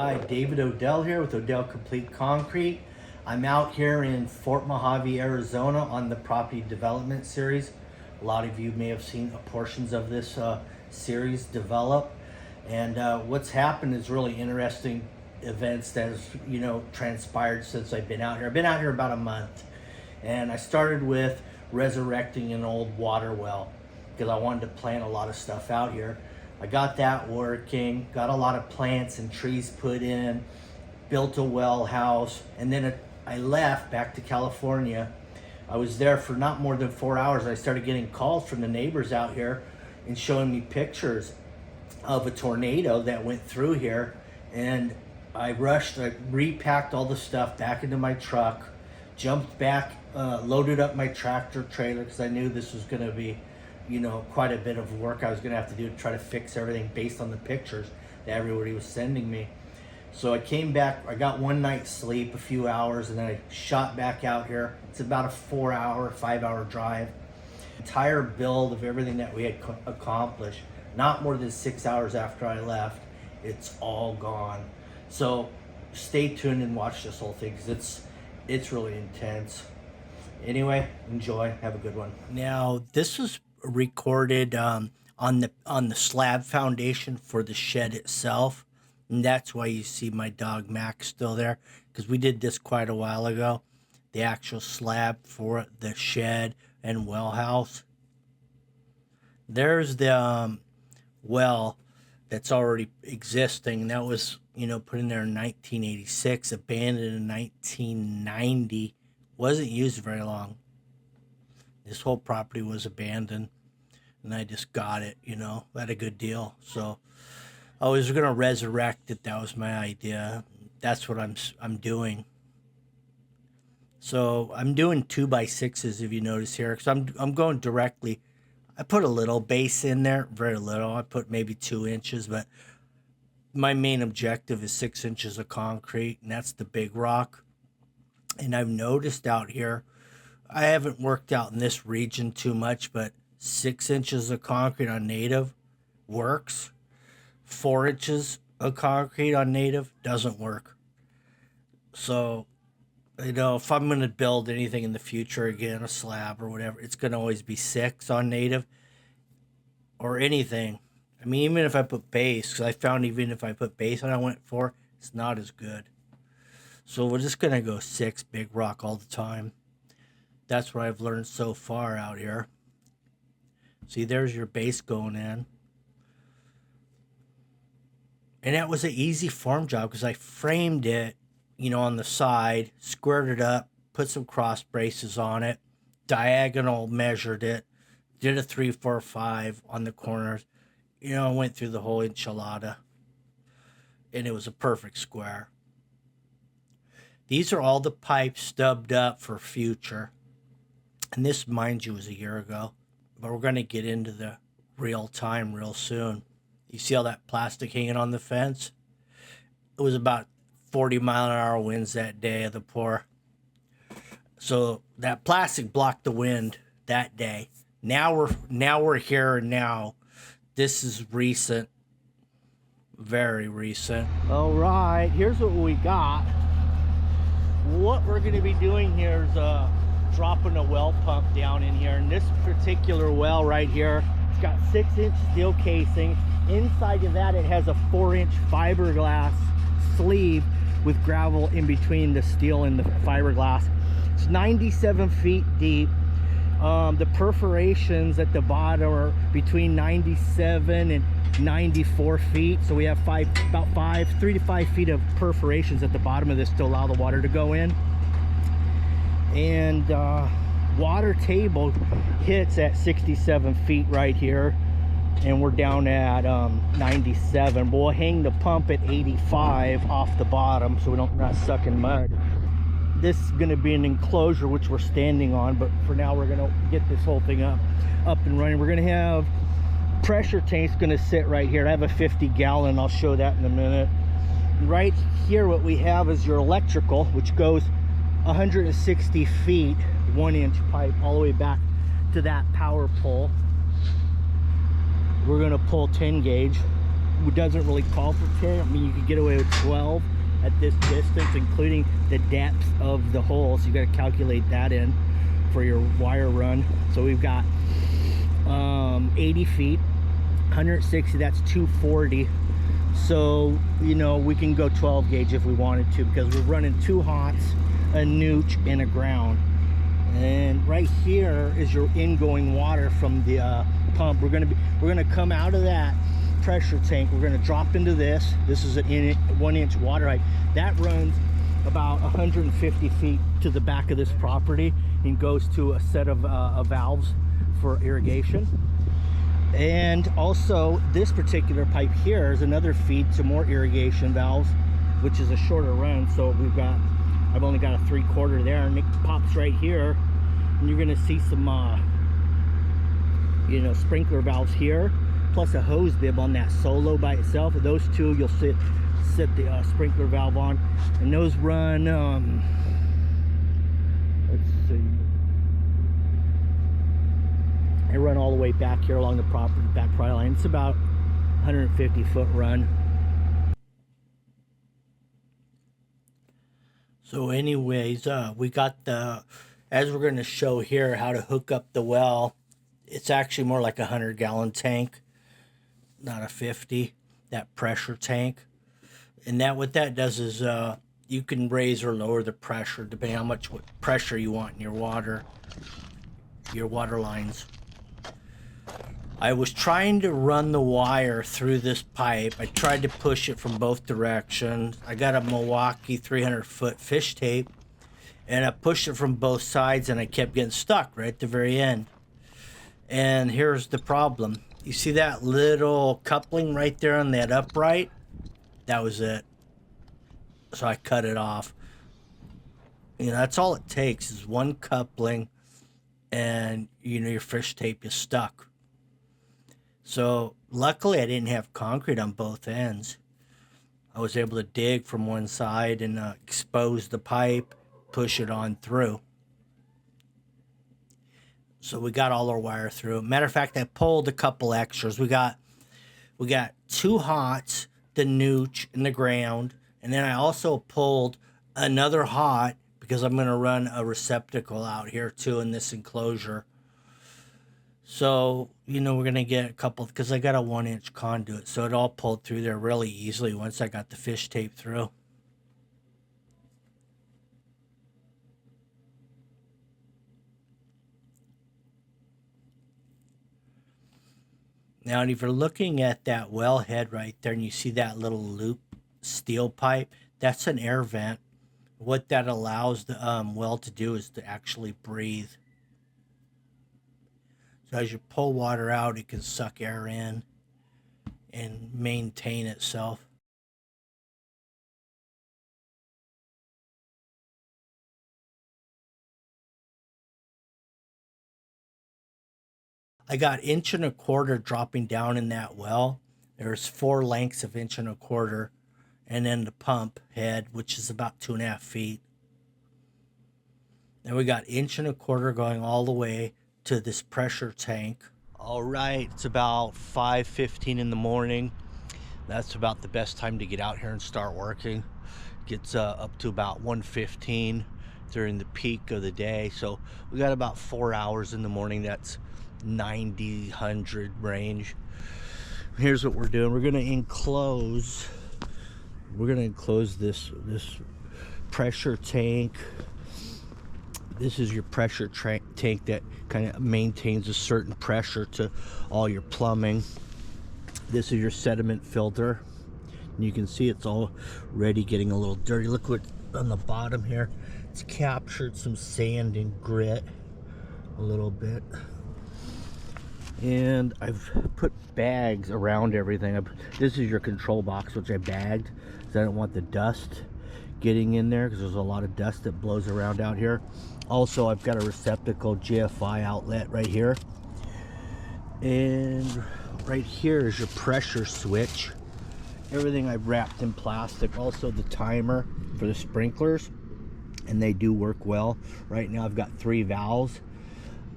Hi, David Odell here with Odell Complete Concrete. I'm out here in Fort Mojave, Arizona on the property development series. A lot of you may have seen portions of this series develop. And what's happened is really interesting events that has, transpired since I've been out here. I've been out here about a month. And I started with resurrecting an old water well because I wanted to plant a lot of stuff out here. I got that working, got a lot of plants and trees put in, built a well house, and then I left back to California. I was there for not more than 4 hours. I started getting calls from the neighbors out here and showing me pictures of a tornado that went through here. And I rushed, I repacked all the stuff back into my truck, jumped back, loaded up my tractor trailer because I knew this was gonna be quite a bit of work I was gonna have to do to try to fix everything based on the pictures that everybody was sending me. So I came back, I got one night's sleep, a few hours, and then I shot back out here. It's about a 5 hour drive. Entire build of everything that we had accomplished, not more than 6 hours after I left, it's all gone. So stay tuned and watch this whole thing because it's really intense. Anyway, enjoy, have a good one. Now, this was recorded on the slab foundation for the shed itself, and that's why you see my dog Max still there, because we did this quite a while ago, the actual slab for the shed and well house. There's the well that's already existing. That was put in there in 1986, abandoned in 1990, wasn't used very long. This whole property was abandoned, and I just got it, at a good deal. So I was gonna resurrect it. That was my idea. That's what I'm doing. So I'm doing 2x6s, if you notice here, because I'm going directly. I put a little base in there, very little. I put maybe 2 inches, but my main objective is 6 inches of concrete, and that's the big rock. And I've noticed out here, I haven't worked out in this region too much, but 6 inches of concrete on native works. 4 inches of concrete on native doesn't work. So, if I'm going to build anything in the future, again, a slab or whatever, it's going to always be 6 on native or anything. I mean, even if I put base, because I found even if I put base on, I went 4, it's not as good. So we're just going to go 6 big rock all the time. That's what I've learned so far out here. See, there's your base going in. And that was an easy form job because I framed it, on the side, squared it up, put some cross braces on it, diagonal measured it, did a 3, 4, 5 on the corners. Went through the whole enchilada. And it was a perfect square. These are all the pipes stubbed up for future. And this, mind you, was a year ago. But we're going to get into the real time real soon. You see all that plastic hanging on the fence? It was about 40-mile-an-hour winds that day of the pour. So that plastic blocked the wind that day. Now we're here and now. This is recent. Very recent. All right, here's what we got. What we're going to be doing here is dropping a well pump down in here. And this particular well right here, it's got 6-inch steel casing. Inside of that, it has a 4-inch fiberglass sleeve with gravel in between the steel and the fiberglass. It's 97 feet deep. The perforations at the bottom are between 97 and 94 feet. So we have 3 to 5 feet of perforations at the bottom of this to allow the water to go in. And water table hits at 67 feet right here, and we're down at 97. But we'll hang the pump at 85 off the bottom so we're not sucking mud. This is going to be an enclosure which we're standing on, but for now we're going to get this whole thing up and running. We're going to have pressure tanks going to sit right here. I have a 50-gallon. I'll show that in a minute. Right here what we have is your electrical, which goes 160 feet, 1-inch pipe all the way back to that power pole. We're going to pull 10 gauge doesn't really call for 10. I mean, you could get away with 12 at this distance, including the depth of the hole. So you got to calculate that in for your wire run. So we've got 80 feet, 160, that's 240. So, you know, we can go 12 gauge if we wanted to, because we're running 2 hots, a nooch, and a ground. And right here is your ingoing water from the pump. We're gonna come out of that pressure tank. We're gonna drop into this. This is an 1-inch water height that runs about 150 feet to the back of this property and goes to a set of valves for irrigation. And also this particular pipe here is another feed to more irrigation valves, which is a shorter run. So I've only got a 3/4 there, and it pops right here, and you're gonna see some you know, sprinkler valves here, plus a hose bib on that solo by itself. And those two you'll sit the sprinkler valve on, and those run let's see, I run all the way back here along the back property line. It's about 150-foot run. So anyways, we got as we're going to show here how to hook up the well. It's actually more like a 100-gallon tank, not a 50, that pressure tank. And what that does is you can raise or lower the pressure depending on what pressure you want in your water lines. I was trying to run the wire through this pipe. I tried to push it from both directions. I got a Milwaukee 300-foot fish tape, and I pushed it from both sides, and I kept getting stuck right at the very end. And here's the problem. You see that little coupling right there on that upright? That was it. So I cut it off. You know, that's all it takes is one coupling, and you know your fish tape is stuck. So luckily I didn't have concrete on both ends. I was able to dig from one side and expose the pipe, push it on through. So we got all our wire through. Matter of fact, I pulled a couple extras. We got 2 hots, the nooch, and the ground. And then I also pulled another hot because I'm going to run a receptacle out here too in this enclosure. So, you know, we're going to get a couple, because I got a 1-inch conduit. So it all pulled through there really easily once I got the fish tape through. Now, if you're looking at that wellhead right there and you see that little loop steel pipe, that's an air vent. What that allows the well to do is to actually breathe. So as you pull water out, it can suck air in and maintain itself. I got 1.25 inches dropping down in that well. There's 4 lengths of 1.25 inches, and then the pump head, which is about 2.5 feet. Then we got 1.25 inches going all the way to this pressure tank. All right, it's about 5:15 in the morning. That's about the best time to get out here and start working. Gets up to about 1:15 during the peak of the day. So we got about 4 hours in the morning. That's 90, 100 range. Here's what we're doing. We're gonna enclose this pressure tank. This is your pressure tank that kind of maintains a certain pressure to all your plumbing. This is your sediment filter. And you can see it's already getting a little dirty. Look what on the bottom here. It's captured some sand and grit a little bit. And I've put bags around everything. This is your control box, which I bagged because I don't want the dust getting in there, because there's a lot of dust that blows around out here. Also, I've got a receptacle GFI outlet right here. And right here is your pressure switch. Everything I've wrapped in plastic. Also the timer for the sprinklers, and they do work well. Right now I've got 3 valves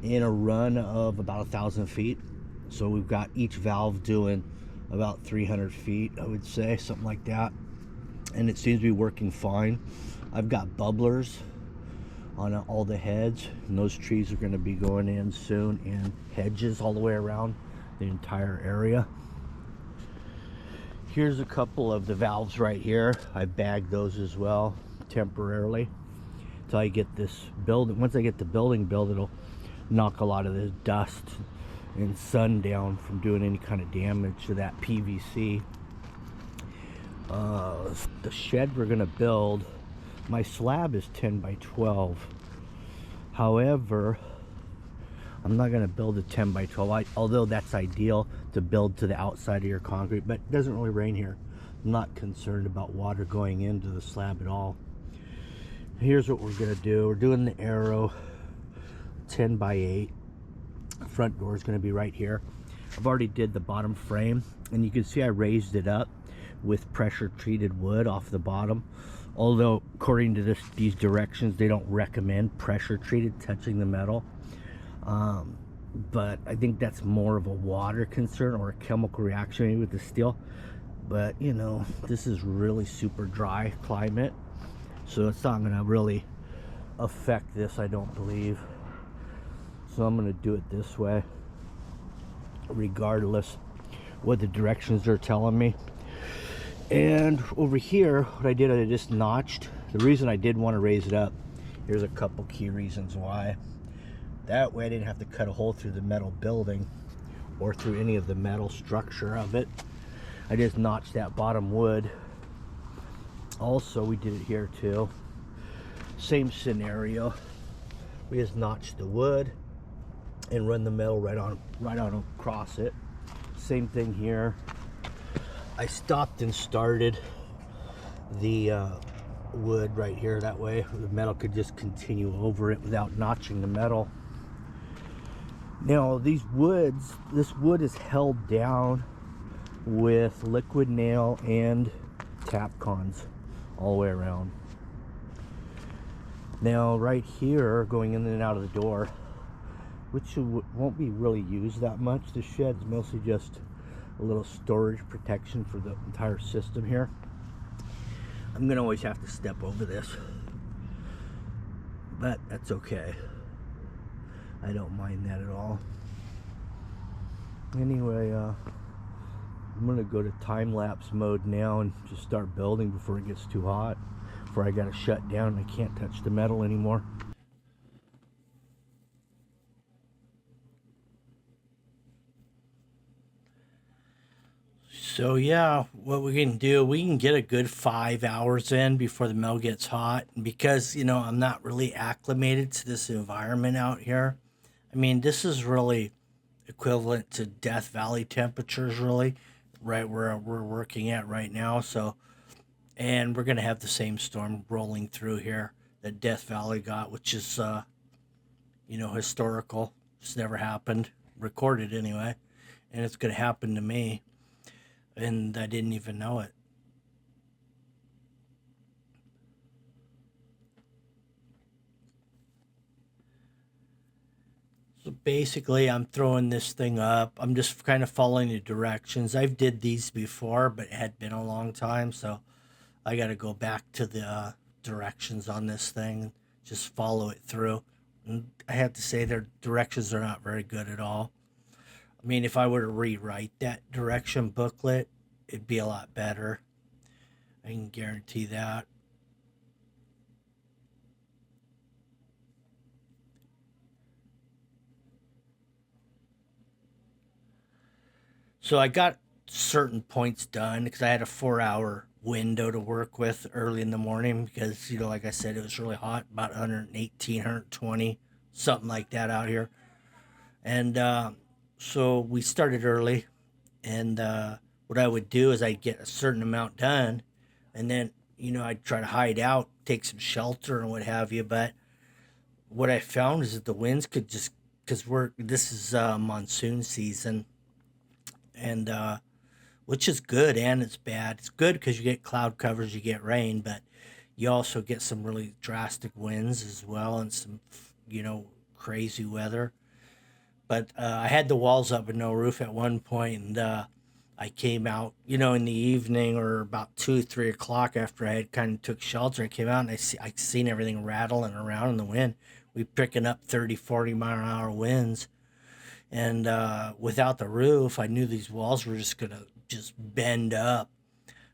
in a run of about 1,000 feet. So we've got each valve doing about 300 feet, I would say, something like that. And it seems to be working fine. I've got bubblers on all the heads, and those trees are going to be going in soon, and hedges all the way around the entire area. Here's a couple of the valves right here. I bagged those as well temporarily until I get this building. Once I get the building built, it'll knock a lot of this dust and sun down from doing any kind of damage to that PVC. The shed we're gonna build, my slab is 10 by 12. However, I'm not gonna build a 10 by 12, although that's ideal to build to the outside of your concrete, but it doesn't really rain here. I'm not concerned about water going into the slab at all. Here's what we're gonna do. We're doing the arrow 10 by 8. Front door is gonna be right here. I've already did the bottom frame, and you can see I raised it up with pressure treated wood off the bottom. Although according to these directions, they don't recommend pressure treated touching the metal. But I think that's more of a water concern or a chemical reaction maybe with the steel. But you know, this is really super dry climate, so it's not gonna really affect this, I don't believe. So I'm gonna do it this way, regardless what the directions are telling me. And over here, what I did, I just notched. The reason I did want to raise it up, here's a couple key reasons why. That way I didn't have to cut a hole through the metal building or through any of the metal structure of it. I just notched that bottom wood. Also, we did it here too. Same scenario. We just notched the wood and run the metal right on across it. Same thing here. I stopped and started the wood right here, that way the metal could just continue over it without notching the metal. Now this wood is held down with liquid nail and Tapcons all the way around. Now right here, going in and out of the door, which won't be really used that much, the shed's mostly just a little storage protection for the entire system here. I'm gonna always have to step over this, but that's okay. I don't mind that at all. Anyway, I'm gonna go to time-lapse mode now and just start building before it gets too hot, before I gotta shut down and I can't touch the metal anymore. So yeah, what we can do, we can get a good 5 hours in before the mill gets hot. And because, you know, I'm not really acclimated to this environment out here. I mean, this is really equivalent to Death Valley temperatures, really, right where we're working at right now. So, and we're gonna have the same storm rolling through here that Death Valley got, which is, you know, historical. It's never happened, recorded anyway, and it's gonna happen to me. And I didn't even know it. So basically, I'm throwing this thing up. I'm just kind of following the directions. I've did these before, but it had been a long time, so I got to go back to the directions on this thing. Just follow it through. And I have to say, their directions are not very good at all. I mean, if I were to rewrite that direction booklet, it'd be a lot better. I can guarantee that. So I got certain points done because I had a 4 hour window to work with early in the morning because, you know, like I said, it was really hot, about 118, 120, something like that out here. And so we started early, and what I would do is I'd get a certain amount done, and then, you know, I'd try to hide out, take some shelter and what have you. But what I found is that the winds could just, because this is monsoon season, and which is good and it's bad. It's good because you get cloud covers, you get rain, but you also get some really drastic winds as well, and some, you know, crazy weather. But I had the walls up with no roof at one point, and I came out, you know, in the evening or about 2, 3 o'clock after I had kind of took shelter. I came out and I seen everything rattling around in the wind. We picking up 30, 40 mile an hour winds. And without the roof, I knew these walls were just going to just bend up.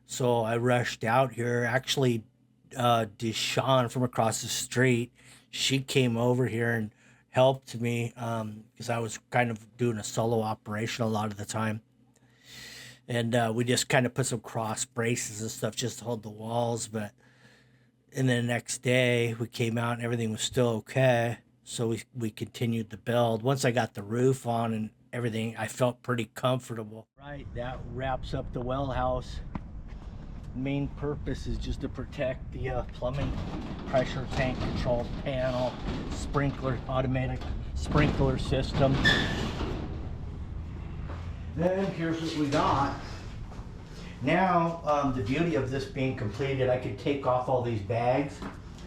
So I rushed out here. Actually, Deshawn from across the street, she came over here and helped me because I was kind of doing a solo operation a lot of the time. And we just kind of put some cross braces and stuff just to hold the walls. But and then the next day we came out and everything was still okay. So we continued the build. Once I got the roof on and everything, I felt pretty comfortable. Right, that wraps up the well house. Main purpose is just to protect the plumbing pressure tank control panel, sprinkler, automatic sprinkler system. Then here's what we got. Now, the beauty of this being completed, I could take off all these bags.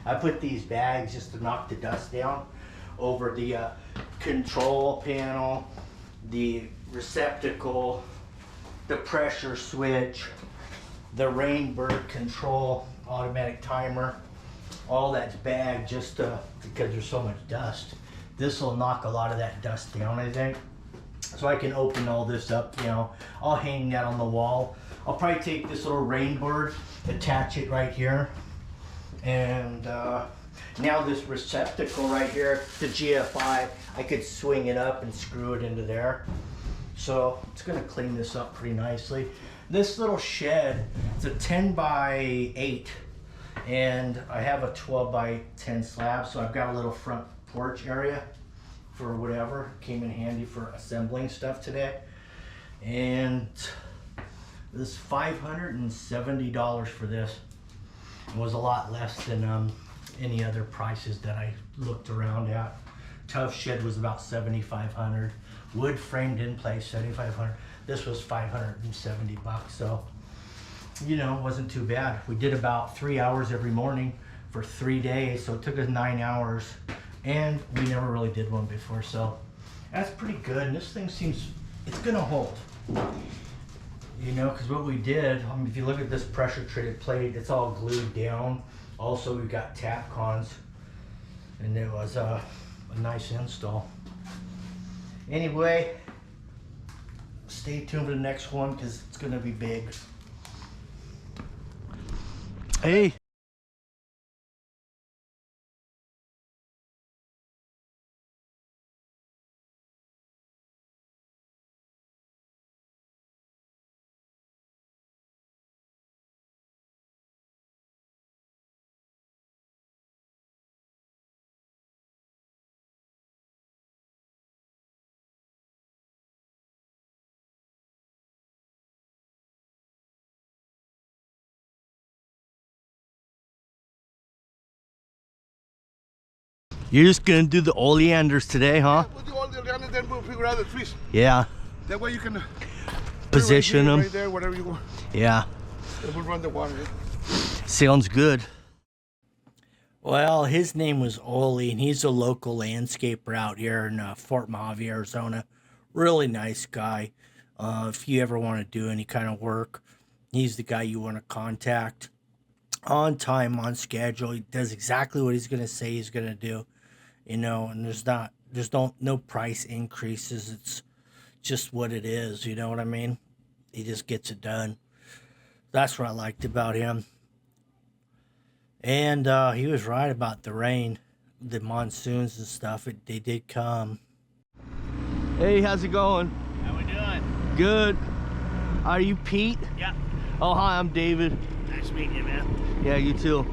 I put these bags just to knock the dust down over the control panel, the receptacle, the pressure switch, the rainbird control automatic timer. All that's bagged just because there's so much dust. This will knock a lot of that dust down, I think. So I can open all this up, you know. I'll hang that on the wall. I'll probably take this little rainbird, attach it right here. And now this receptacle right here, the GFI, I could swing it up and screw it into there. So it's gonna clean this up pretty nicely. This little shed, it's a 10 by 8 and I have a 12 by 10 slab, so I've got a little front porch area for whatever. Came in handy for assembling stuff today. And this $570 for this. It was a lot less than any other prices that I looked around at. Tough shed was about $7,500. Wood framed in place, $7,500. This was $570, so you know, it wasn't too bad. We did about 3 hours every morning for 3 days, so it took us 9 hours, and we never really did one before, so that's pretty good. And this thing seems, it's gonna hold. You know, because what we did, if you look at this pressure treated plate, it's all glued down. Also, we've got tap cons, and it was a nice install. Anyway, stay tuned for the next one because it's going to be big. Hey. You're just gonna do the oleanders today, huh? Yeah, we'll do all the oleanders, then we'll figure out the trees. Yeah. That way you can Position them. right there, whatever you want. Yeah. And we'll run the water. Sounds good. Well, his name was Ole, and he's a local landscaper out here in Fort Mojave, Arizona. Really nice guy. If you ever want to do any kind of work, he's the guy you want to contact. On time, on schedule. He does exactly what he's going to say he's going to do. You know, and there's no price increases. It's just what it is. You know what I mean? He just gets it done. That's what I liked about him. And he was right about the rain, the monsoons and stuff. They did come. Hey, how's it going? How we doing? Good. Are you Pete? Yeah. Oh, hi, I'm David. Nice meeting you, man. Yeah, you too.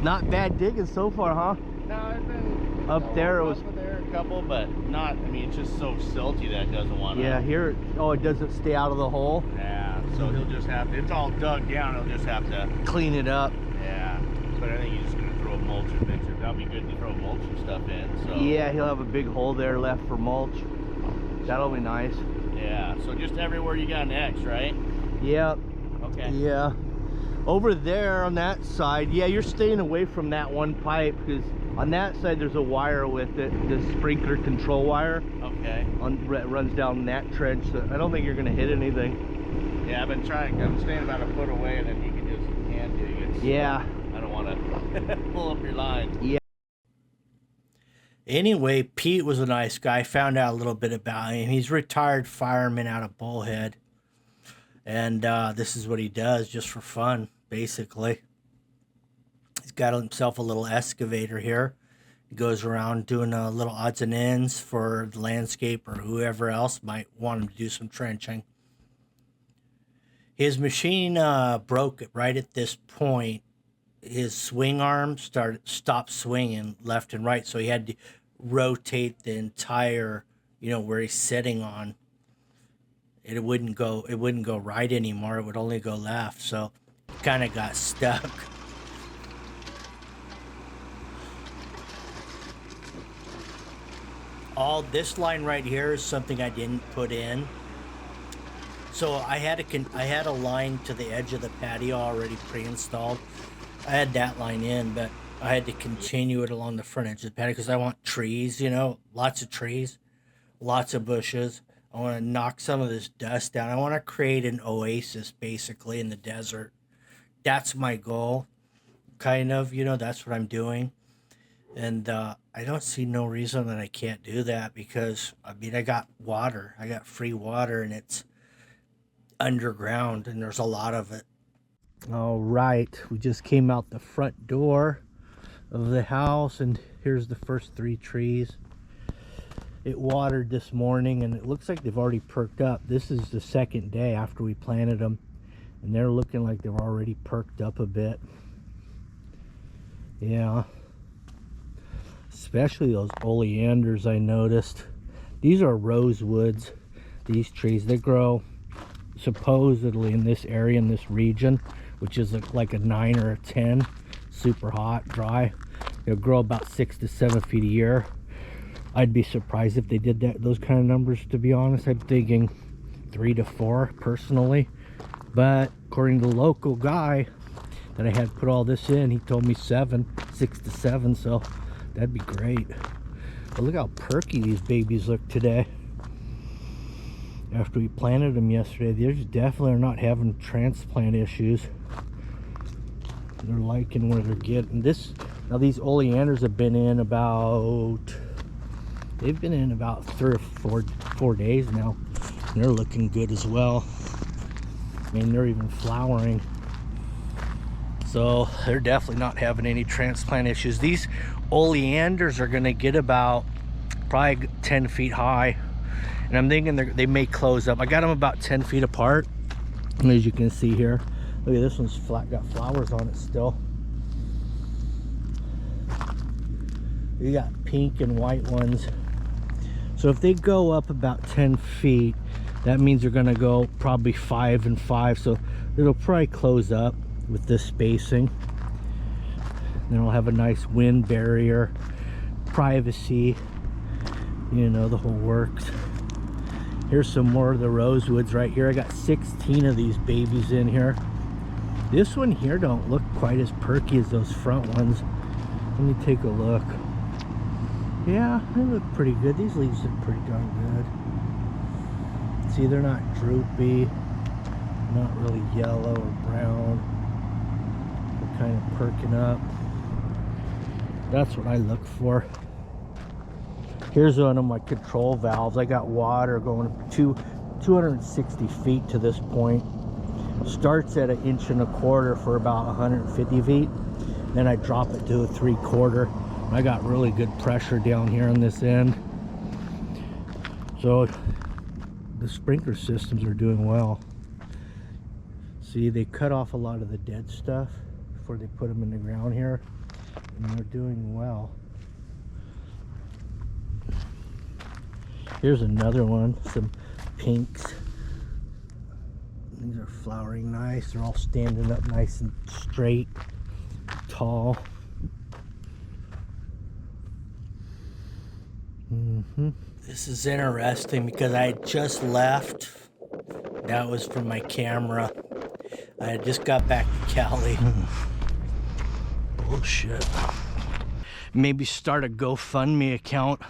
Not bad digging so far, huh? No, it's been Up there it was. up there a couple, but not. I mean, it's just so silty that it doesn't want to. Yeah, here. Oh, it doesn't stay out of the hole. Yeah. So he'll just have to. It's all dug down. He'll just have to Clean it up. Yeah. But I think he's just gonna throw a mulch and mix it. That'll be good to throw mulch and stuff in. So. Yeah, he'll have a big hole there left for mulch. That'll be nice. Yeah. So just everywhere you got an X, right? Yeah. Okay. Yeah. Over there on that side, yeah, you're staying away from that one pipe because on that side there's a wire with it, the sprinkler control wire. Okay. Runs down that trench. So I don't think you're gonna hit anything. Yeah, I've been trying. I'm staying about a foot away, and then he can just hand dig it. Yeah. I don't want to pull up your line. Yeah. Anyway, Pete was a nice guy. Found out a little bit about him. He's a retired fireman out of Bullhead. And this is what he does just for fun, basically. He's got himself a little excavator here. He goes around doing little odds and ends for the landscape or whoever else might want him to do some trenching. His machine broke right at this point. His swing arm stopped swinging left and right, so he had to rotate the entire, where he's sitting on. It wouldn't go right anymore. It would only go left, so kind of got stuck. All this line right here is something I didn't put in. So I had a line to the edge of the patio already pre-installed. I had that line in, but I had to continue it along the front edge of the patio because I want trees, lots of trees, lots of bushes. I want to knock some of this dust down. I want to create an oasis, basically, in the desert. That's my goal, kind of. That's what I'm doing. And I don't see no reason that I can't do that because, I got water. I got free water, and it's underground, and there's a lot of it. All right. We just came out the front door of the house, and here's the first 3 trees. It watered this morning, and it looks like they've already perked up. This is the second day after we planted them, and they're looking like they're already perked up a bit. Yeah, especially those oleanders I noticed. These are rosewoods. These trees, they grow supposedly in this area, in this region, which is like a 9 or a 10, super hot, dry. They'll grow about 6 to 7 feet a year. I'd be surprised if they did those kind of numbers, to be honest. I'm thinking 3 to 4 personally, but according to the local guy that I had put all this in, he told me 6 to 7, so that'd be great. But look how perky these babies look today. After we planted them yesterday, they definitely are not having transplant issues. They're liking where they're getting this. Now these oleanders have been in about, they've been in about 3 or 4 days now. And they're looking good as well. They're even flowering. So they're definitely not having any transplant issues. These oleanders are gonna get about probably 10 feet high. And I'm thinking they may close up. I got them about 10 feet apart. And as you can see here, look at this one's got flowers on it still. You got pink and white ones. So if they go up about 10 feet, that means they're gonna go probably 5 and 5. So it'll probably close up with this spacing. Then it'll have a nice wind barrier, privacy, the whole works. Here's some more of the rosewoods right here. I got 16 of these babies in here. This one here don't look quite as perky as those front ones. Let me take a look. Yeah, they look pretty good. These leaves look pretty darn good. See, they're not droopy, not really yellow or brown. They're kind of perking up. That's what I look for. Here's one of my control valves. I got water going 260 feet to this point. Starts at 1.25 inches for about 150 feet. Then I drop it to a 3/4. I got really good pressure down here on this end. So the sprinkler systems are doing well. See, they cut off a lot of the dead stuff before they put them in the ground here, and they're doing well. Here's another one, some pinks. These are flowering nice. They're all standing up nice and straight, tall. This is interesting because I had just left. That was from my camera. I had just got back to Cali. Bullshit. Maybe start a GoFundMe account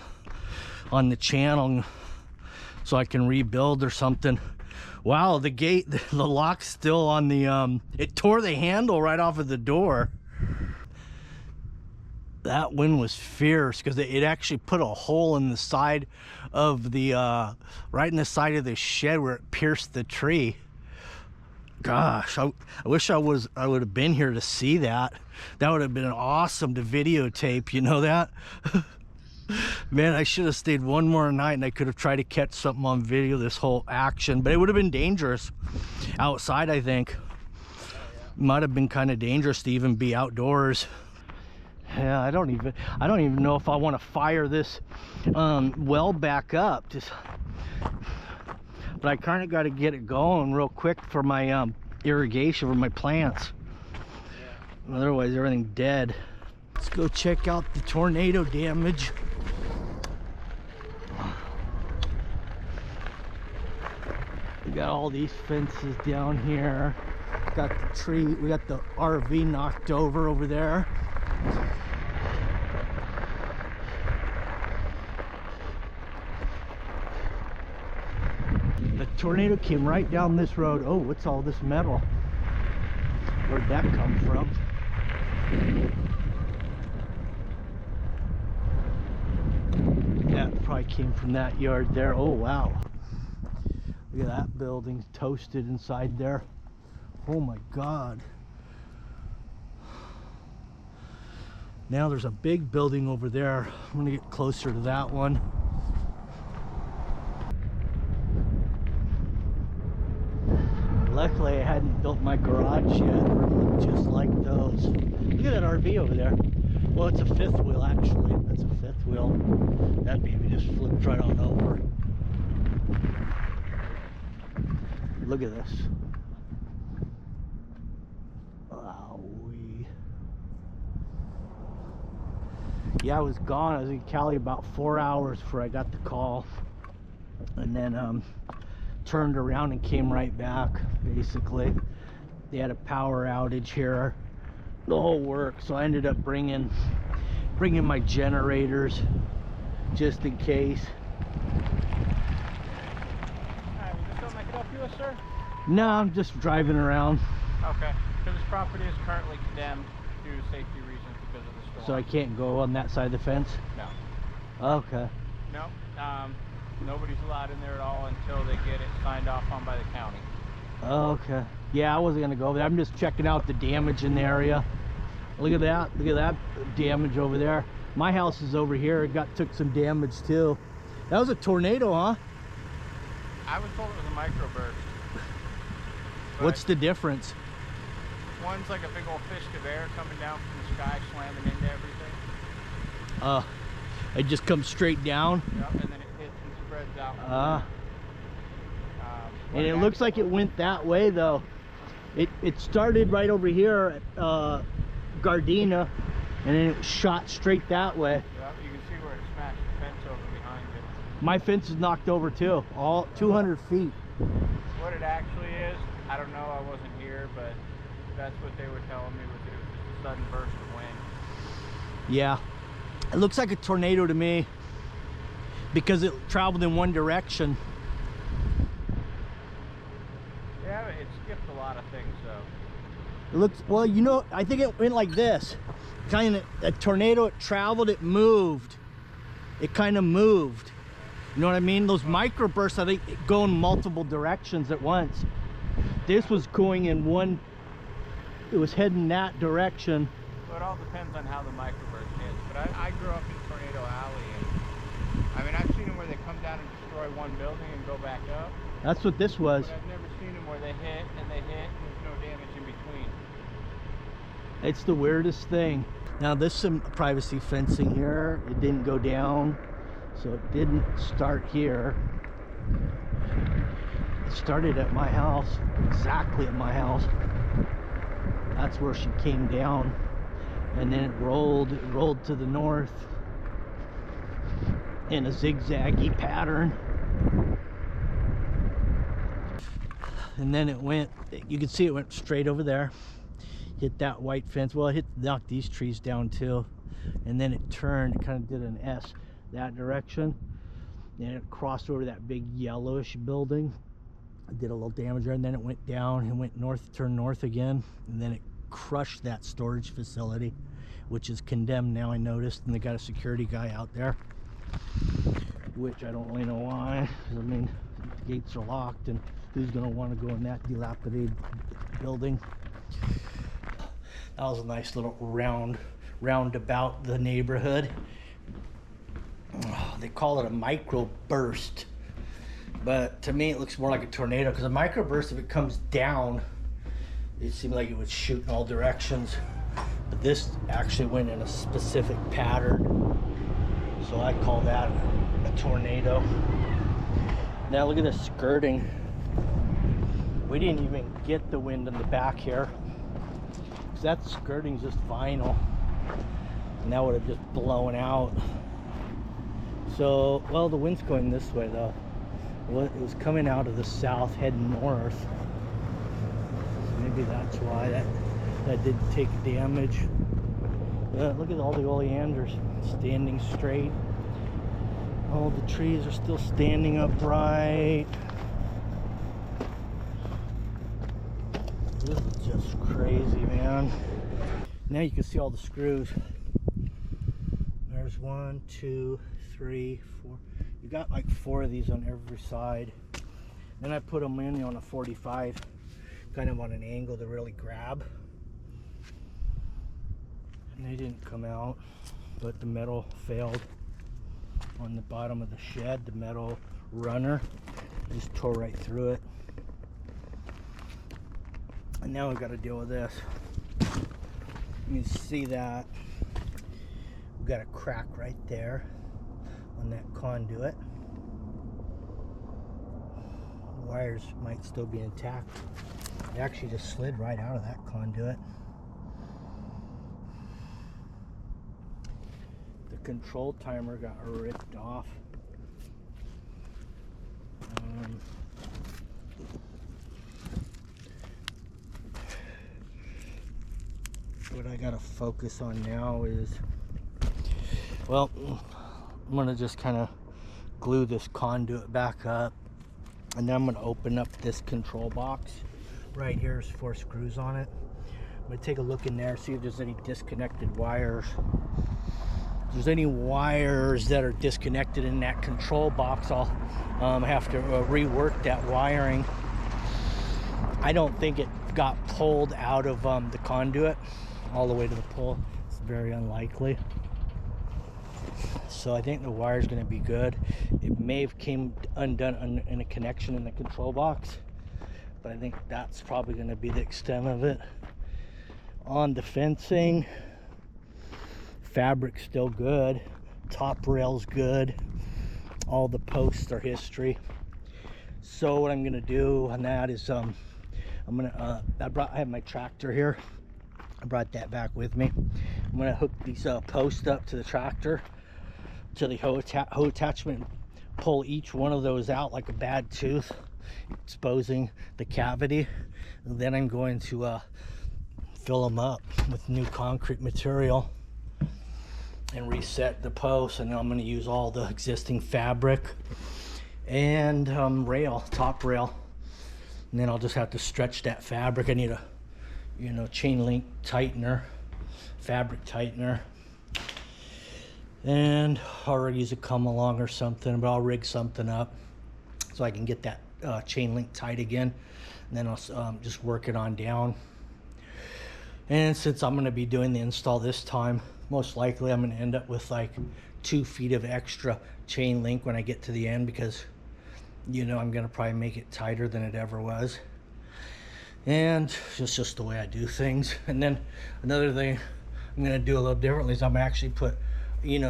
on the channel so I can rebuild or something. Wow, the gate, the lock's still on the, it tore the handle right off of the door. That wind was fierce because it actually put a hole in the side of the, right in the side of the shed where it pierced the tree. Gosh, I wish I would have been here to see that. That would have been awesome to videotape, you know that? Man, I should have stayed one more night and I could have tried to catch something on video, this whole action, but it would have been dangerous outside, I think. Might have been kind of dangerous to even be outdoors. Yeah, I don't even know if I want to fire this well back up. But I kind of got to get it going real quick for my irrigation for my plants. Yeah. Otherwise, everything's dead. Let's go check out the tornado damage. We got all these fences down here. Got the tree. We got the RV knocked over there. The tornado came right down this road. Oh, what's all this metal? Where'd that come from? That probably came from that yard there. Oh, wow. Look at that building toasted inside there. Oh my God. Now there's a big building over there. I'm gonna get closer to that one. Luckily I hadn't built my garage yet, or it looked just like those. Look at that RV over there. Well, it's a fifth wheel actually. That's a fifth wheel. That baby just flipped right on over. Look at this. Wowee. Yeah, I was gone. I was in Cali about 4 hours before I got the call. And then turned around and came right back, basically. They had a power outage here. The whole work. So I ended up bringing my generators just in case. Sir? No, I'm just driving around. Okay, because this property is currently condemned due to safety reasons because of the storm. So I can't go on that side of the fence? No. Okay. No, nobody's allowed in there at all until they get it signed off on by the county. Okay. Yeah, I wasn't gonna go over there. I'm just checking out the damage in the area. Look at that. Look at that damage over there. My house is over here. It took some damage too. That was a tornado, huh? I was told it was a microburst. What's the difference? One's like a big old fish of air coming down from the sky, slamming into everything. It just comes straight down. Yep, and then it hits and spreads out. And it looks like it went that way though. It started right over here at Gardena, and then it shot straight that way. Yep, you can see where it smashed the fence over behind it. My fence is knocked over too, all 200 feet. What it actually is, I don't know, I wasn't here, but that's what they were telling me, was it was just a sudden burst of wind. Yeah, it looks like a tornado to me because it traveled in one direction. Yeah, it skipped a lot of things though. It looks, well, you know, I think it went like this. Kind of, a tornado, it traveled, it moved. It kind of moved. You know what I mean? Those microbursts, I think, go in multiple directions at once. This was going in one, it was heading that direction. Well, it all depends on how the microburst hits. But I grew up in Tornado Alley, and I mean, I've seen them where they come down and destroy one building and go back up. That's what this was. But I've never seen them where they hit and they hit and there's no damage in between. It's the weirdest thing. Now there's some privacy fencing here. It didn't go down, so it didn't start here. It started at my house, exactly at my house. That's where she came down, and then it rolled to the north in a zigzaggy pattern. And then it went, you can see it went straight over there, hit that white fence. Well, it knocked these trees down too, and then it turned, kind of did an S that direction, and it crossed over that big yellowish building. did a little damage there, and then it went down and went north, turned north again, and then it crushed that storage facility, which is condemned now, I noticed, and they got a security guy out there, which I don't really know why. I mean, the gates are locked, and who's going to want to go in that dilapidated building? That was a nice little roundabout the neighborhood. Oh, they call it a microburst, but to me it looks more like a tornado, because a microburst, if it comes down, it seemed like it would shoot in all directions, but this actually went in a specific pattern, so I call that a tornado. Now look at the skirting. We didn't even get the wind in the back here, because that skirting's just vinyl, and that would have just blown out. So, well, the wind's going this way though. Well, it was coming out of the south, heading north. So maybe that's why that did take damage. Look at all the oleanders standing straight. All the trees are still standing upright. This is just crazy, man. Now you can see all the screws. There's 1, 2, 3, 4. You got like 4 of these on every side. Then I put them in on a 45, kind of on an angle to really grab. And they didn't come out, but the metal failed on the bottom of the shed. The metal runner just tore right through it. And now we've got to deal with this. You can see that we've got a crack right there on that conduit. The wires might still be intact. It actually just slid right out of that conduit. The control timer got ripped off. What I gotta focus on now is, well, I'm gonna just kind of glue this conduit back up, and then I'm gonna open up this control box. Right here is 4 screws on it. I'm gonna take a look in there, see if there's any disconnected wires. If there's any wires that are disconnected in that control box, I'll have to rework that wiring. I don't think it got pulled out of the conduit all the way to the pole. It's very unlikely. So I think the wire is going to be good. It may have came undone in a connection in the control box, but I think that's probably going to be the extent of it. On the fencing, fabric's still good, top rail's good, all the posts are history. So what I'm going to do on that is I have my tractor here. I brought that back with me. I'm going to hook these posts up to the tractor, to the hoe attachment, pull each one of those out like a bad tooth, exposing the cavity. And then I'm going to fill them up with new concrete material and reset the posts, and I'm going to use all the existing fabric and top rail, and then I'll just have to stretch that fabric. I need a chain link tightener, fabric tightener, and I'll use a come along or something, but I'll rig something up so I can get that chain link tight again, and then I'll just work it on down. And since I'm going to be doing the install this time, most likely I'm going to end up with like 2 feet of extra chain link when I get to the end, because I'm going to probably make it tighter than it ever was. And it's just the way I do things. And then another thing I'm going to do a little differently is I'm going to actually put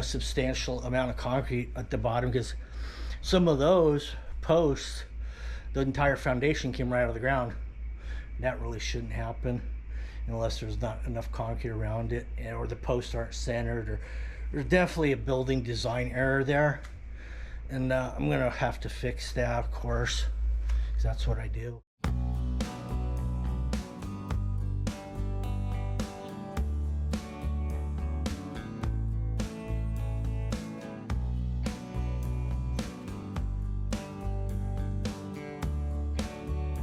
substantial amount of concrete at the bottom, because some of those posts, the entire foundation came right out of the ground. That really shouldn't happen unless there's not enough concrete around it, or the posts aren't centered, or there's definitely a building design error there. And I'm gonna have to fix that, of course, because that's what I do.